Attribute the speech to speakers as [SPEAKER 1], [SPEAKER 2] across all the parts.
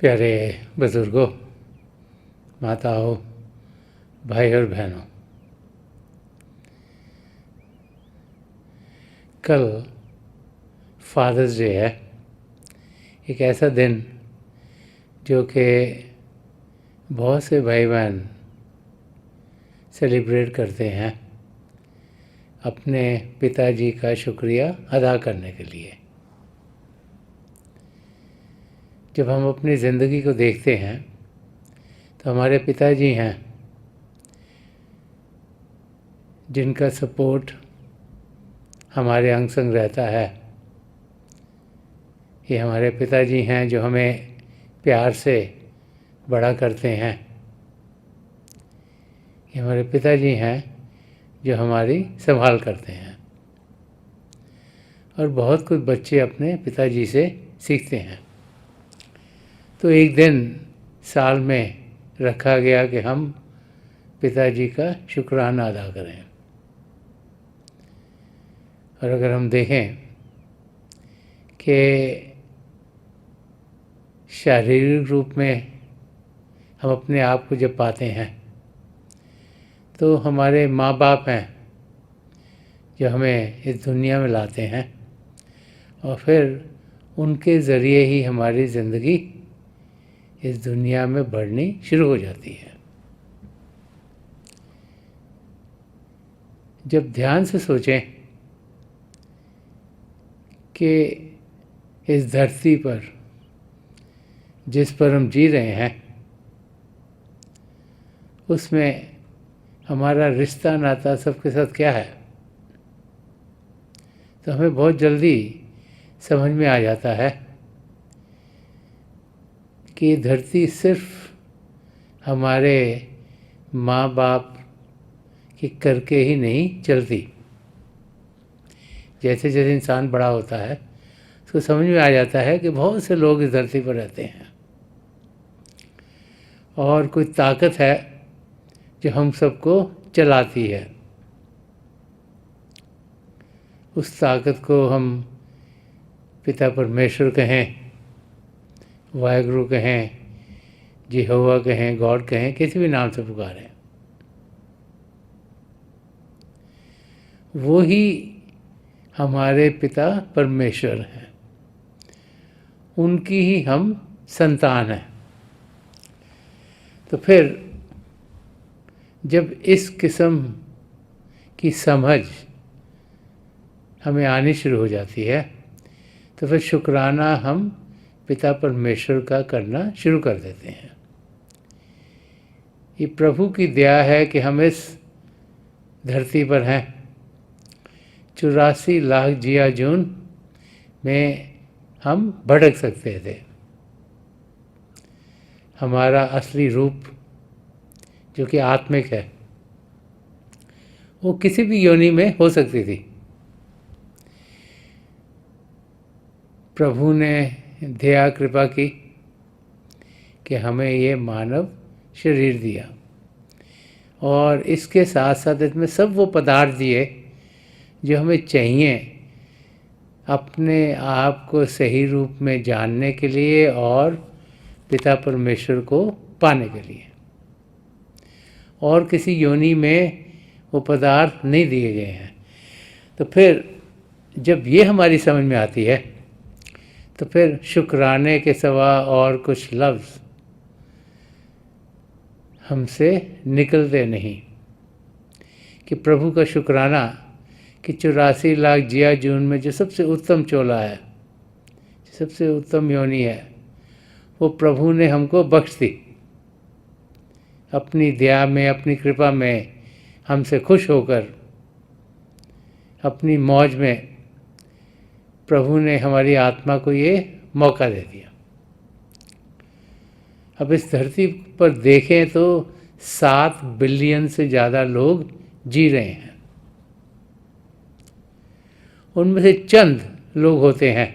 [SPEAKER 1] प्यारे बुज़ुर्गों, माताओं, भाई और बहनों, कल फादर्स डे है। एक ऐसा दिन जो कि बहुत से भाई बहन सेलिब्रेट करते हैं अपने पिताजी का शुक्रिया अदा करने के लिए। जब हम अपनी ज़िंदगी को देखते हैं तो हमारे पिताजी हैं जिनका सपोर्ट हमारे अंग संग रहता है। ये हमारे पिताजी हैं जो हमें प्यार से बड़ा करते हैं। ये हमारे पिताजी हैं जो हमारी संभाल करते हैं। और बहुत कुछ बच्चे अपने पिताजी से सीखते हैं। तो एक दिन साल में रखा गया कि हम पिताजी का शुक्राना अदा करें। और अगर हम देखें कि शारीरिक रूप में हम अपने आप को जब पाते हैं तो हमारे माँ बाप हैं जो हमें इस दुनिया में लाते हैं और फिर उनके ज़रिए ही हमारी ज़िंदगी इस दुनिया में बढ़नी शुरू हो जाती है। जब ध्यान से सोचें कि इस धरती पर जिस पर हम जी रहे हैं उसमें हमारा रिश्ता नाता सबके साथ क्या है, तो हमें बहुत जल्दी समझ में आ जाता है कि धरती सिर्फ हमारे माँ बाप के करके ही नहीं चलती। जैसे जैसे इंसान बड़ा होता है उसको समझ में आ जाता है कि बहुत से लोग इस धरती पर रहते हैं और कोई ताकत है जो हम सबको चलाती है। उस ताकत को हम पिता परमेश्वर कहें, वाहेगुरु कहें, यहोवा कहें, गॉड कहें, किसी भी नाम से पुकारें, वो ही हमारे पिता परमेश्वर हैं। उनकी ही हम संतान हैं। तो फिर जब इस किस्म की समझ हमें आनी शुरू हो जाती है तो फिर शुक्राना हम पिता परमेश्वर का करना शुरू कर देते हैं। ये प्रभु की दया है कि हम इस धरती पर हैं। 84 लाख जिया जून में हम भटक सकते थे। हमारा असली रूप जो कि आत्मिक है वो किसी भी योनि में हो सकती थी। प्रभु ने दया कृपा की कि हमें ये मानव शरीर दिया और इसके साथ साथ इसमें सब वो पदार्थ दिए जो हमें चाहिए अपने आप को सही रूप में जानने के लिए और पिता परमेश्वर को पाने के लिए। और किसी योनि में वो पदार्थ नहीं दिए गए हैं। तो फिर जब ये हमारी समझ में आती है तो फिर शुक्राने के सिवा और कुछ लफ्ज़ हमसे निकलते नहीं कि प्रभु का शुक्राना कि 84 लाख जिया जून में जो सबसे उत्तम चोला है, सबसे उत्तम योनि है, वो प्रभु ने हमको बख्श दी। अपनी दया में, अपनी कृपा में हमसे खुश होकर अपनी मौज में प्रभु ने हमारी आत्मा को ये मौका दे दिया। अब इस धरती पर देखें तो 7 बिलियन से ज़्यादा लोग जी रहे हैं। उनमें से चंद लोग होते हैं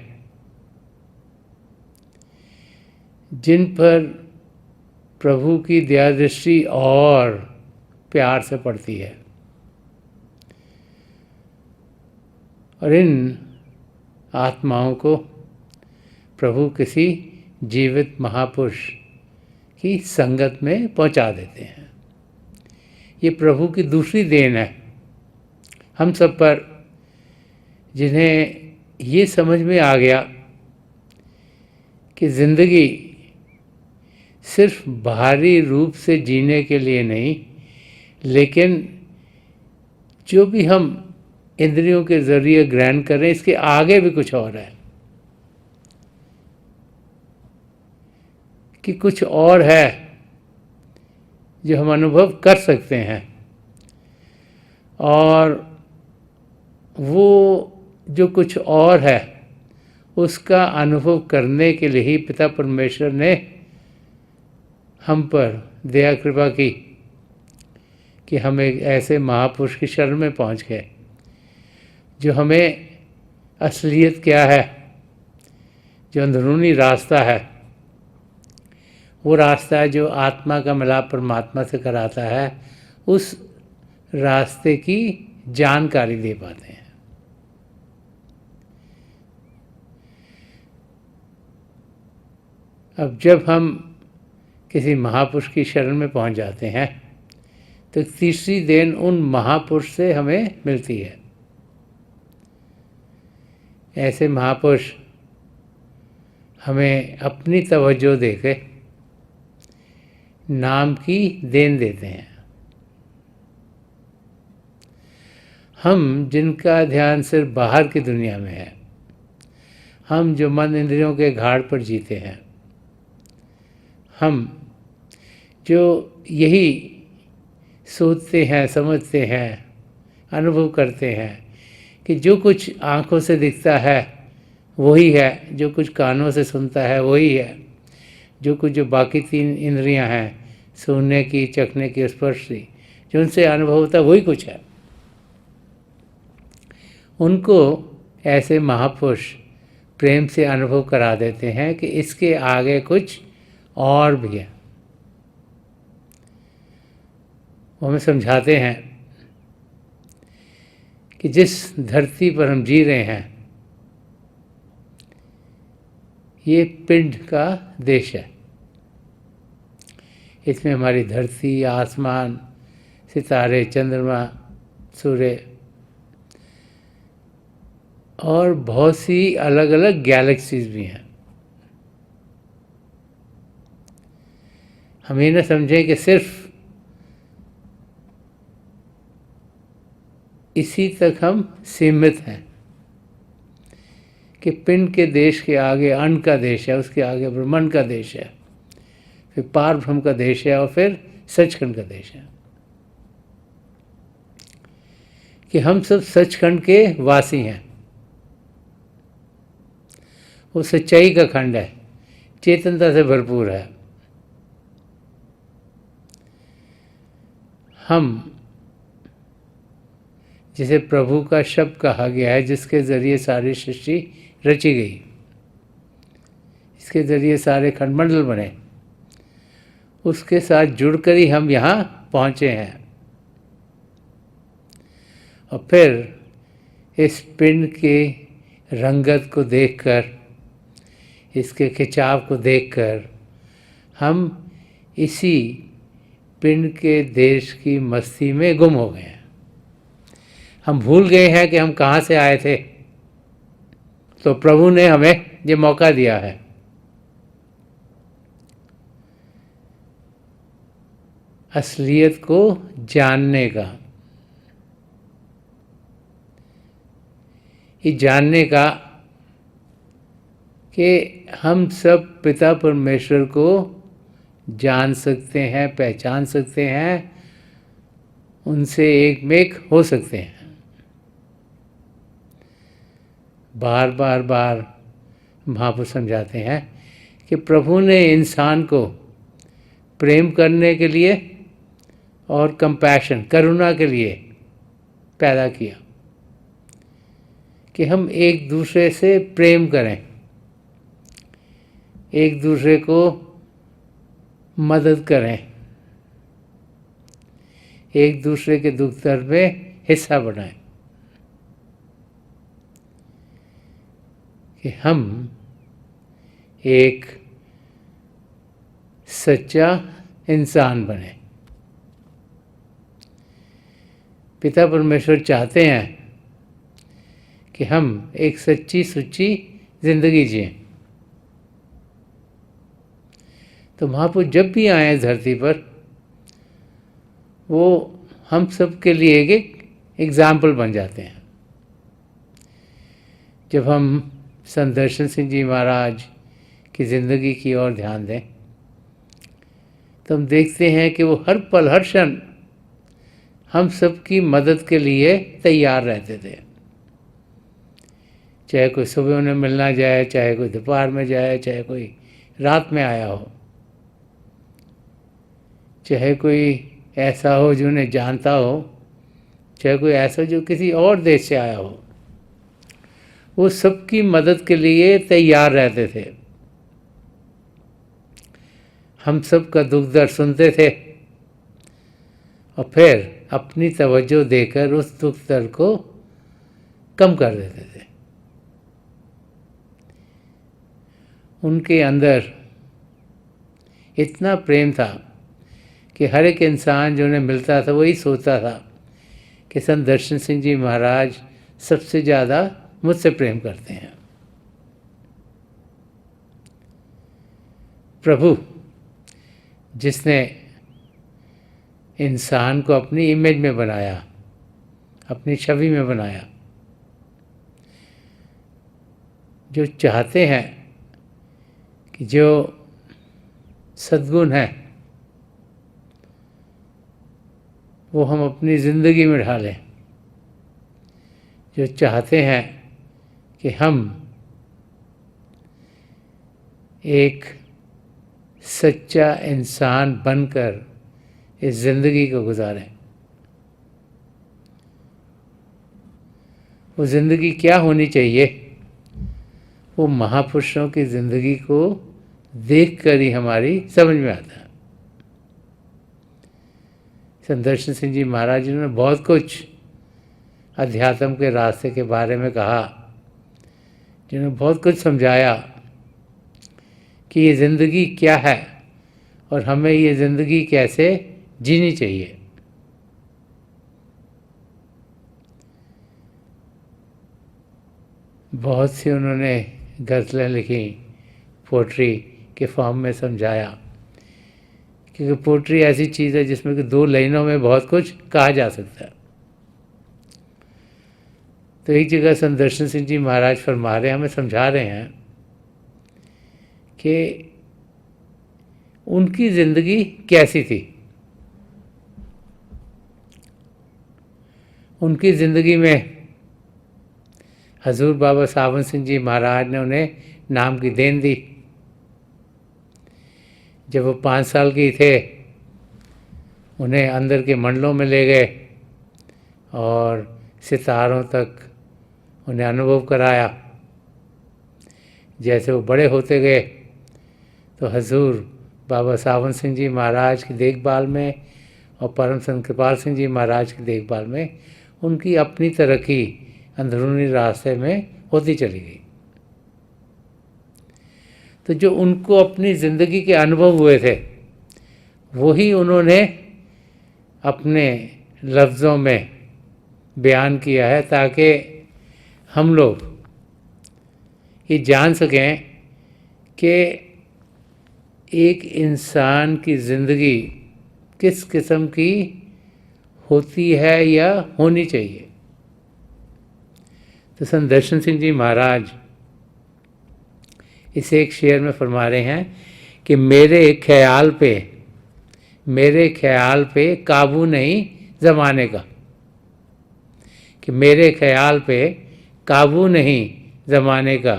[SPEAKER 1] जिन पर प्रभु की दया दृष्टि और प्यार से पड़ती है। और इन आत्माओं को प्रभु किसी जीवित महापुरुष की संगत में पहुंचा देते हैं। ये प्रभु की दूसरी देन है हम सब पर, जिन्हें ये समझ में आ गया कि ज़िंदगी सिर्फ बाहरी रूप से जीने के लिए नहीं, लेकिन जो भी हम इंद्रियों के ज़रिए ग्रहण कर रहे हैं, इसके आगे भी कुछ और है, कि कुछ और है जो हम अनुभव कर सकते हैं। और वो जो कुछ और है उसका अनुभव करने के लिए ही पिता परमेश्वर ने हम पर दया कृपा की कि हम एक ऐसे महापुरुष की शरण में पहुंच गए जो हमें असलियत क्या है, जो अंदरूनी रास्ता है, वो रास्ता है जो आत्मा का मिलाप परमात्मा से कराता है, उस रास्ते की जानकारी दे पाते हैं। अब जब हम किसी महापुरुष की शरण में पहुंच जाते हैं तो तीसरी देन उन महापुरुष से हमें मिलती है। ऐसे महापुरुष हमें अपनी तवज्जो देके नाम की देन देते हैं। हम जिनका ध्यान सिर्फ बाहर की दुनिया में है, हम जो मन इंद्रियों के घाट पर जीते हैं, हम जो यही सोचते हैं, समझते हैं, अनुभव करते हैं कि जो कुछ आँखों से दिखता है वही है, जो कुछ कानों से सुनता है वही है, जो कुछ जो बाकी तीन इंद्रियां हैं, सुनने की, चखने की, स्पर्श की, जो उनसे अनुभव होता है वही कुछ है। उनको ऐसे महापुरुष प्रेम से अनुभव करा देते हैं कि इसके आगे कुछ और भी है। वो हमें समझाते हैं कि जिस धरती पर हम जी रहे हैं ये पिंड का देश है। इसमें हमारी धरती, आसमान, सितारे, चंद्रमा, सूर्य और बहुत सी अलग अलग गैलेक्सीज भी हैं। हम ये न समझें कि सिर्फ इसी तक हम सीमित हैं, कि पिंड के देश के आगे अन्न का देश है, उसके आगे ब्रह्मांड का देश है, फिर पार ब्रह्म का देश है और फिर सचखंड का देश है। कि हम सब सचखंड के वासी हैं। वो सच्चाई का खंड है, चेतनता से भरपूर है। हम जिसे प्रभु का शब्द कहा गया है, जिसके ज़रिए सारी सृष्टि रची गई, इसके ज़रिए सारे खंडमंडल बने, उसके साथ जुड़कर ही हम यहाँ पहुँचे हैं। और फिर इस पिंड के रंगत को देखकर, इसके खिंचाव को देखकर हम इसी पिंड के देश की मस्ती में गुम हो गए हैं। हम भूल गए हैं कि हम कहाँ से आए थे। तो प्रभु ने हमें ये मौका दिया है। असलियत को जानने का, ये जानने का कि हम सब पिता परमेश्वर को जान सकते हैं, पहचान सकते हैं, उनसे एक में एक हो सकते हैं। बार बार बार महापुरुष समझाते हैं कि प्रभु ने इंसान को प्रेम करने के लिए और कंपैशन, करुणा के लिए पैदा किया, कि हम एक दूसरे से प्रेम करें, एक दूसरे को मदद करें, एक दूसरे के दुख दर्द में हिस्सा बनाएं। कि हम एक सच्चा इंसान बने। पिता परमेश्वर चाहते हैं कि हम एक सच्ची सुच्ची जिंदगी जिएं। तो महापुरुष जब भी आए धरती पर, वो हम सब के लिए एक एग्जाम्पल बन जाते हैं। जब हम संत दर्शन सिंह जी महाराज की ज़िंदगी की ओर ध्यान दें तो हम देखते हैं कि वो हर पल हर क्षण हम सब की मदद के लिए तैयार रहते थे। चाहे कोई सुबह उन्हें मिलना जाए, चाहे कोई दोपहर में जाए, चाहे कोई रात में आया हो, चाहे कोई ऐसा हो जो उन्हें जानता हो, चाहे कोई ऐसा जो किसी और देश से आया हो, वो सबकी मदद के लिए तैयार रहते थे। हम सब का दुख दर्द सुनते थे और फिर अपनी तवज्जो देकर उस दुख दर्द को कम कर देते थे। उनके अंदर इतना प्रेम था कि हर एक इंसान जो उन्हें मिलता था वही सोचता था कि संत दर्शन सिंह जी महाराज सबसे ज़्यादा मुझसे प्रेम करते हैं। प्रभु जिसने इंसान को अपनी इमेज में बनाया, अपनी छवि में बनाया, जो चाहते हैं कि जो सद्गुण है वो हम अपनी ज़िंदगी में ढालें, जो चाहते हैं कि हम एक सच्चा इंसान बनकर इस ज़िंदगी को गुजारें। वो ज़िंदगी क्या होनी चाहिए, वो महापुरुषों की ज़िंदगी को देखकर ही हमारी समझ में आता है। संत दर्शन सिंह जी महाराज जी ने बहुत कुछ अध्यात्म के रास्ते के बारे में कहा, जिन्होंने बहुत कुछ समझाया कि ये ज़िंदगी क्या है और हमें ये ज़िंदगी कैसे जीनी चाहिए। बहुत सी उन्होंने गज़लें लिखी, पोट्री के फॉर्म में समझाया, क्योंकि पोट्री ऐसी चीज़ है जिसमें कि 2 लाइनों में बहुत कुछ कहा जा सकता है। तो एक जगह संत दर्शन सिंह जी महाराज फरमा रहे हैं, हमें समझा रहे हैं कि उनकी ज़िंदगी कैसी थी। उनकी ज़िंदगी में हजूर बाबा सावन सिंह जी महाराज ने उन्हें नाम की देन दी। जब वो 5 साल के थे, उन्हें अंदर के मंडलों में ले गए और सितारों तक उन्हें अनुभव कराया। जैसे वो बड़े होते गए तो हजूर बाबा सावन सिंह जी महाराज की देखभाल में और परम संत कृपाल सिंह जी महाराज की देखभाल में उनकी अपनी तरक्की अंदरूनी रास्ते में होती चली गई। तो जो उनको अपनी ज़िंदगी के अनुभव हुए थे वही उन्होंने अपने लफ्ज़ों में बयान किया है, ताकि हम लोग ये जान सकें कि एक इंसान की ज़िंदगी किस किस्म की होती है या होनी चाहिए। तो संत दर्शन सिंह जी महाराज इसे एक शेर में फरमा रहे हैं कि मेरे ख्याल पे काबू नहीं ज़माने का, कि मेरे ख्याल पे काबू नहीं ज़माने का,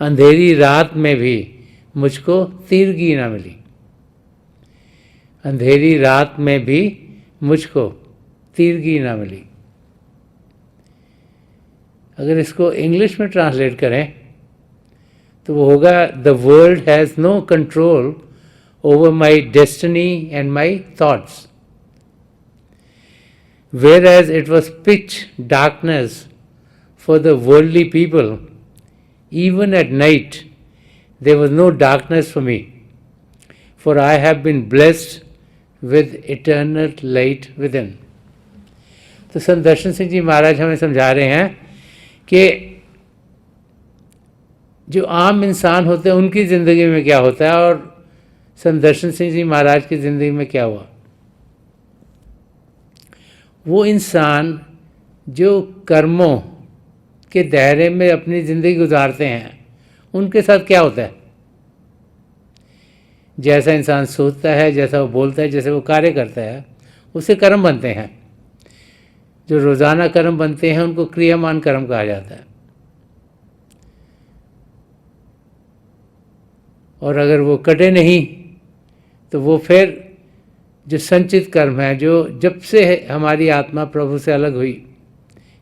[SPEAKER 1] अंधेरी रात में भी मुझको तीरगी ना मिली। अंधेरी रात में भी मुझको तीरगी ना मिली। अगर इसको इंग्लिश में ट्रांसलेट करें तो वो होगा, the world has no control over my destiny and my thoughts, whereas it was pitch darkness for the worldly people, even at night there was no darkness for me, for I have been blessed with eternal light within. तो संत दर्शन सिंह जी महाराज हमें समझा रहे हैं कि जो आम इंसान होते हैं उनकी ज़िंदगी में क्या होता है और संत दर्शन सिंह जी महाराज की ज़िंदगी में क्या हुआ। वो इंसान जो कर्मों के दायरे में अपनी ज़िंदगी गुजारते हैं उनके साथ क्या होता है। जैसा इंसान सोचता है, जैसा वो बोलता है, जैसे वो कार्य करता है, उससे कर्म बनते हैं। जो रोज़ाना कर्म बनते हैं उनको क्रियामान कर्म कहा जाता है। और अगर वो कटे नहीं तो वो फिर जो संचित कर्म है, जो जब से हमारी आत्मा प्रभु से अलग हुई,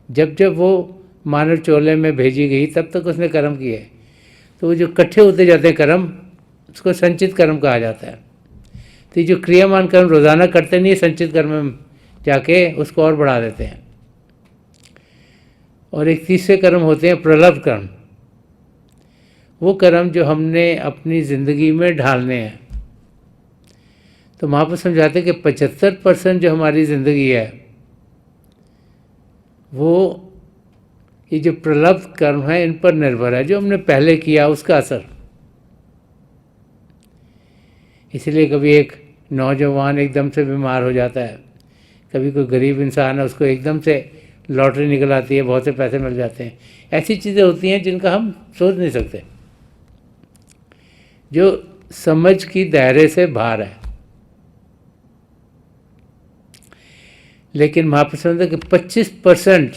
[SPEAKER 1] जब जब वो मानव चोले में भेजी गई तब तक उसने कर्म किए, तो वो जो इकट्ठे होते जाते हैं कर्म, उसको संचित कर्म कहा जाता है। तो ये जो क्रियामान कर्म रोज़ाना करते नहीं, संचित कर्म में जाके उसको और बढ़ा देते हैं। और एक तीसरे कर्म होते हैं प्रलब्ध कर्म। वो कर्म जो हमने अपनी ज़िंदगी में ढालने हैं। तो महापुरुष समझाते हैं कि 75% जो हमारी ज़िंदगी है वो ये जो प्रलब्ध कर्म है इन पर निर्भर है, जो हमने पहले किया उसका असर। इसलिए कभी एक नौजवान एकदम से बीमार हो जाता है, कभी कोई गरीब इंसान है उसको एकदम से लॉटरी निकल आती है, बहुत से पैसे मिल जाते हैं। ऐसी चीज़ें होती हैं जिनका हम सोच नहीं सकते, जो समझ की दायरे से बाहर है। लेकिन महापुरुष समझते कि 25%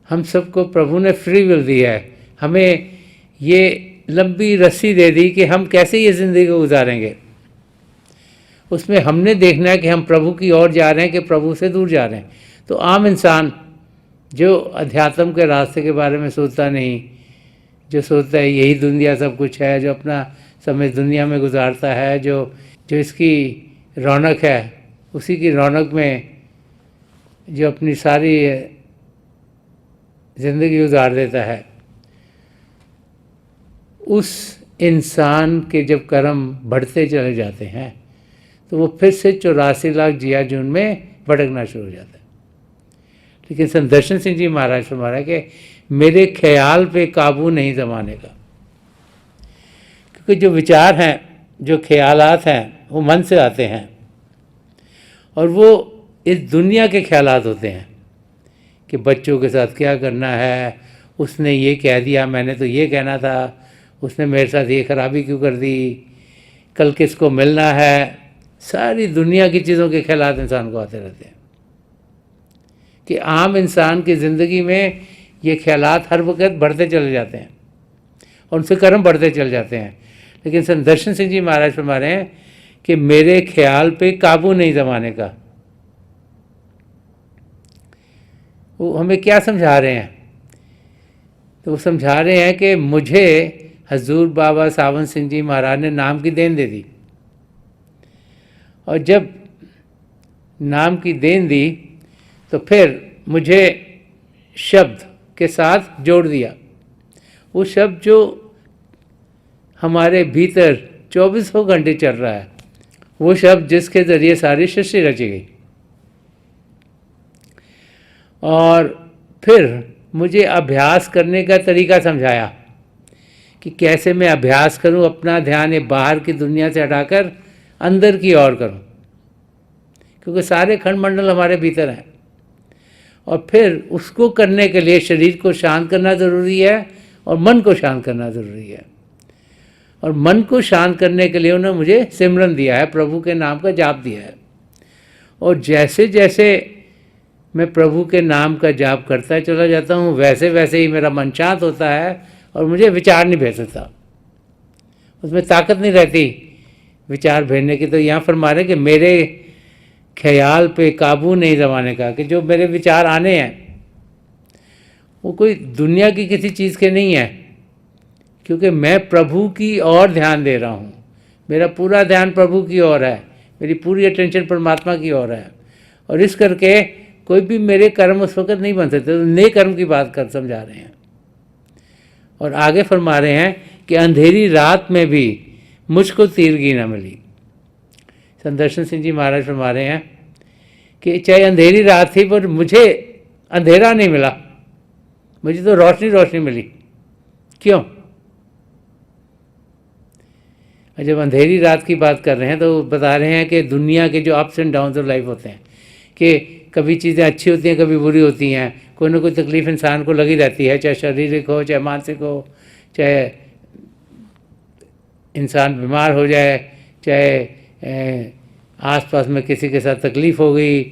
[SPEAKER 1] हम सबको प्रभु ने फ्री विल दिया है। हमें ये लंबी रस्सी दे दी कि हम कैसे ये ज़िंदगी को गुजारेंगे। उसमें हमने देखना है कि हम प्रभु की ओर जा रहे हैं कि प्रभु से दूर जा रहे हैं। तो आम इंसान जो अध्यात्म के रास्ते के बारे में सोचता नहीं, जो सोचता है यही दुनिया सब कुछ है, जो अपना समय दुनिया में गुजारता है, जो इसकी रौनक है, उसी की रौनक में जो अपनी सारी ज़िंदगी गुजार देता है, उस इंसान के जब कर्म बढ़ते चले जाते हैं तो वो फिर से 84 लाख जिया जून में भटकना शुरू हो जाता है। लेकिन संत दर्शन सिंह जी महाराज फरमा रहे कि मेरे ख्याल पे काबू नहीं जमाने का। क्योंकि जो विचार हैं, जो ख्यालात हैं, वो मन से आते हैं और वो इस दुनिया के ख्यालात होते हैं कि बच्चों के साथ क्या करना है, उसने ये कह दिया, मैंने तो ये कहना था, उसने मेरे साथ ये खराबी क्यों कर दी, कल किसको मिलना है। सारी दुनिया की चीज़ों के ख्यालात इंसान को आते रहते हैं कि आम इंसान की ज़िंदगी में ये ख्यालात हर वक्त बढ़ते चले जाते हैं और उनसे कर्म बढ़ते चले जाते हैं। लेकिन संत दर्शन सिंह जी महाराज फरमा रहे हैं कि मेरे ख्याल पे काबू नहीं जमाने का। वो हमें क्या समझा रहे हैं? तो वो समझा रहे हैं कि मुझे हजूर बाबा सावन सिंह जी महाराज ने नाम की देन दे दी, और जब नाम की देन दी तो फिर मुझे शब्द के साथ जोड़ दिया। वो शब्द जो हमारे भीतर 24 घंटे चल रहा है, वो शब्द जिसके ज़रिए सारी सृष्टि रची गई। और फिर मुझे अभ्यास करने का तरीका समझाया कि कैसे मैं अभ्यास करूं, अपना ध्यान ये बाहर की दुनिया से हटाकर अंदर की ओर करूं, क्योंकि सारे खंड मंडल हमारे भीतर हैं। और फिर उसको करने के लिए शरीर को शांत करना ज़रूरी है और मन को शांत करना ज़रूरी है। और मन को शांत करने के लिए उन्होंने मुझे सिमरन दिया है, प्रभु के नाम का जाप दिया है। और जैसे जैसे मैं प्रभु के नाम का जाप करता चला जाता हूँ, वैसे वैसे ही मेरा मन शांत होता है और मुझे विचार नहीं भेज सकता, उसमें ताकत नहीं रहती विचार भेजने की। तो यहाँ फरमा रहे कि मेरे ख्याल पे काबू नहीं जमाने का, कि जो मेरे विचार आने हैं वो कोई दुनिया की किसी चीज़ के नहीं है, क्योंकि मैं प्रभु की ओर ध्यान दे रहा हूँ। मेरा पूरा ध्यान प्रभु की ओर है, मेरी पूरी अटेंशन परमात्मा की ओर है। और इस करके कोई भी मेरे कर्म उस वक्त नहीं बन सकते। तो नए कर्म की बात कर समझा रहे हैं। और आगे फरमा रहे हैं कि अंधेरी रात में भी मुझको तीरगी न मिली। संदर्शन सिंह जी महाराज फरमा रहे हैं कि चाहे अंधेरी रात थी पर मुझे अंधेरा नहीं मिला, मुझे तो रोशनी रोशनी मिली। क्यों? जब अंधेरी रात की बात कर रहे हैं तो बता रहे हैं कि दुनिया के जो ups and downs of life होते हैं कि कभी चीज़ें अच्छी होती हैं, कभी बुरी होती हैं, कोई ना कोई तकलीफ़ इंसान को लगी रहती है, चाहे शारीरिक हो, चाहे मानसिक हो, चाहे इंसान बीमार हो जाए, चाहे आसपास में किसी के साथ तकलीफ़ हो गई,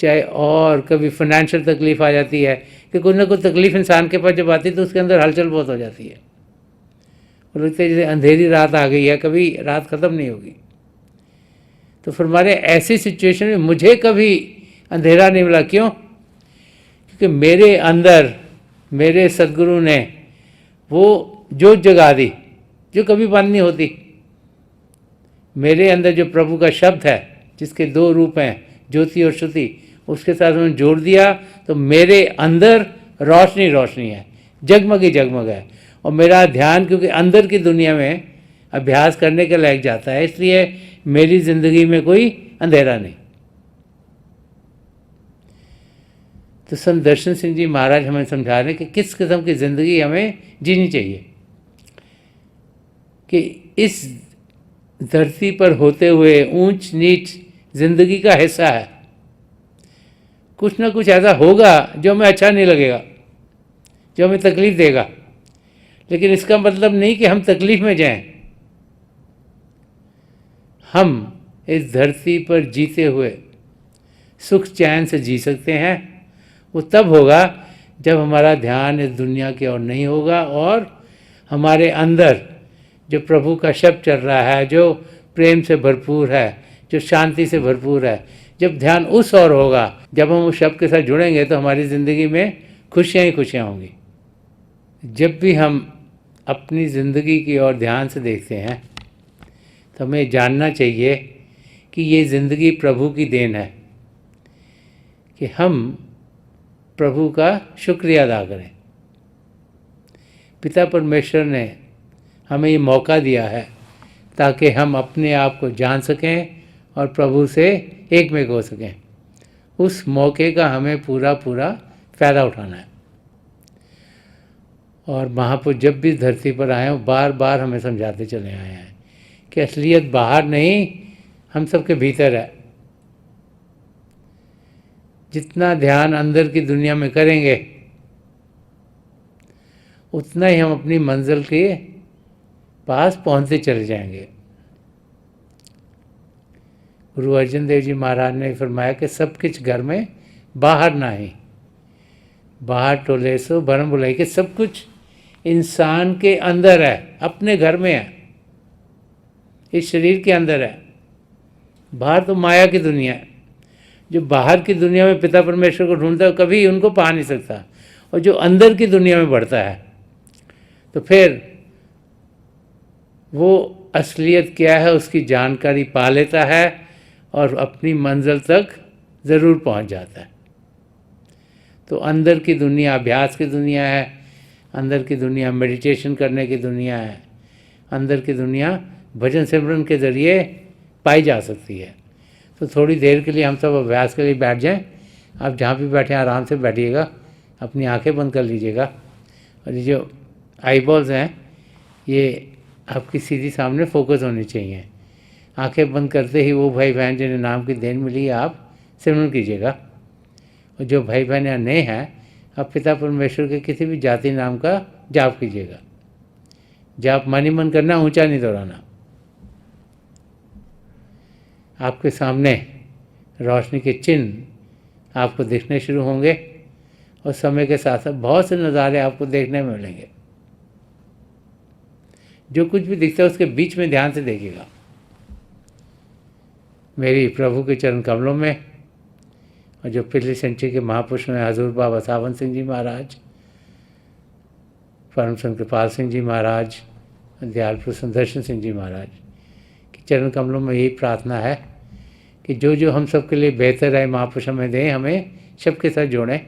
[SPEAKER 1] चाहे और कभी फाइनेंशियल तकलीफ़ आ जाती है कि कोई ना कोई तकलीफ़ इंसान के पास जब आती है तो उसके अंदर हलचल बहुत हो जाती है और लगता है जैसे अंधेरी रात आ गई है, कभी रात ख़त्म नहीं होगी। तो फिर हमारे ऐसी सिचुएशन में मुझे कभी अंधेरा नहीं मिला। क्यों? क्योंकि मेरे अंदर मेरे सदगुरु ने वो जोत जगा दी जो कभी बंद नहीं होती। मेरे अंदर जो प्रभु का शब्द है जिसके दो रूप हैं, ज्योति और श्रुति, उसके साथ उन्होंने जोड़ दिया तो मेरे अंदर रोशनी रोशनी है, जगमग ही जगमग है। और मेरा ध्यान क्योंकि अंदर की दुनिया में अभ्यास करने के लायक जाता है, इसलिए मेरी ज़िंदगी में कोई अंधेरा नहीं। तो संत दर्शन सिंह जी महाराज हमें समझा रहे हैं कि किस किस्म की ज़िंदगी हमें जीनी चाहिए, कि इस धरती पर होते हुए ऊंच नीच ज़िंदगी का हिस्सा है। कुछ ना कुछ ऐसा होगा जो हमें अच्छा नहीं लगेगा, जो हमें तकलीफ़ देगा, लेकिन इसका मतलब नहीं कि हम तकलीफ़ में जाएं। हम इस धरती पर जीते हुए सुख चैन से जी सकते हैं। वो तब होगा जब हमारा ध्यान इस दुनिया की ओर नहीं होगा और हमारे अंदर जो प्रभु का शब्द चल रहा है, जो प्रेम से भरपूर है, जो शांति से भरपूर है, जब ध्यान उस ओर होगा, जब हम उस शब्द के साथ जुड़ेंगे तो हमारी ज़िंदगी में खुशियाँ ही खुशियाँ होंगी। जब भी हम अपनी ज़िंदगी की ओर ध्यान से देखते हैं तो हमें जानना चाहिए कि ये ज़िंदगी प्रभु की देन है, कि हम प्रभु का शुक्रिया अदा करें। पिता परमेश्वर ने हमें ये मौका दिया है ताकि हम अपने आप को जान सकें और प्रभु से एक में हो सकें। उस मौके का हमें पूरा पूरा फ़ायदा उठाना है। और महापुरुष जब भी धरती पर आए हैं बार बार हमें समझाते चले आए हैं कि असलियत बाहर नहीं, हम सबके भीतर है। जितना ध्यान अंदर की दुनिया में करेंगे उतना ही हम अपनी मंजिल के पास पहुंचते चले जाएंगे। गुरु अर्जन देव जी महाराज ने फरमाया कि सब कुछ घर में बाहर ना ही, बाहर टोले सो भरम बुलाई, कि सब कुछ इंसान के अंदर है, अपने घर में है, इस शरीर के अंदर है। बाहर तो माया की दुनिया है। जो बाहर की दुनिया में पिता परमेश्वर को ढूंढता है कभी उनको पा नहीं सकता, और जो अंदर की दुनिया में बढ़ता है तो फिर वो असलियत क्या है उसकी जानकारी पा लेता है और अपनी मंजिल तक ज़रूर पहुंच जाता है। तो अंदर की दुनिया अभ्यास की दुनिया है, अंदर की दुनिया मेडिटेशन करने की दुनिया है, अंदर की दुनिया भजन सिमरन के ज़रिए पाई जा सकती है। तो थोड़ी देर के लिए हम सब अभ्यास के लिए बैठ जाएं। आप जहाँ भी बैठे आराम से बैठिएगा, अपनी आंखें बंद कर लीजिएगा और ये जो आई बॉल्स हैं ये आपकी सीधी सामने फोकस होनी चाहिए। आंखें बंद करते ही वो भाई बहन जिन्हें नाम की देन मिली है आप सिमरन कीजिएगा। और जो भाई बहन यहाँ नए हैं आप पिता परमेश्वर के किसी भी जाति नाम का जाप कीजिएगा। जाप मन ही मन करना, ऊंचा नहीं दोहराना। आपके सामने रोशनी के चिन्ह आपको दिखने शुरू होंगे और समय के साथ साथ बहुत से नज़ारे आपको देखने में मिलेंगे। जो कुछ भी दिखता है उसके बीच में ध्यान से देखिएगा। मेरी प्रभु के चरण कमलों में और जो पिछली सेंचुरी के महापुरुष में हजूर बाबा सावन सिंह जी महाराज, परम संत कृपाल सिंह जी महाराज, दयाल पुरुष संदर्शन सिंह जी महाराज के चरण कमलों में यही प्रार्थना है कि जो जो हम सब के लिए बेहतर है महापुरुष हमें दें, हमें सबके साथ जोड़ें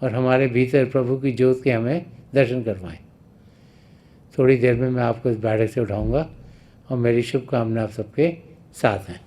[SPEAKER 1] और हमारे भीतर प्रभु की ज्योत के हमें दर्शन करवाएं। थोड़ी देर में मैं आपको इस बैठक से उठाऊंगा और मेरी शुभकामना आप सबके साथ हैं।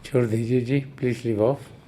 [SPEAKER 1] छोड़ दीजिए जी, प्लीज़ लीव ऑफ।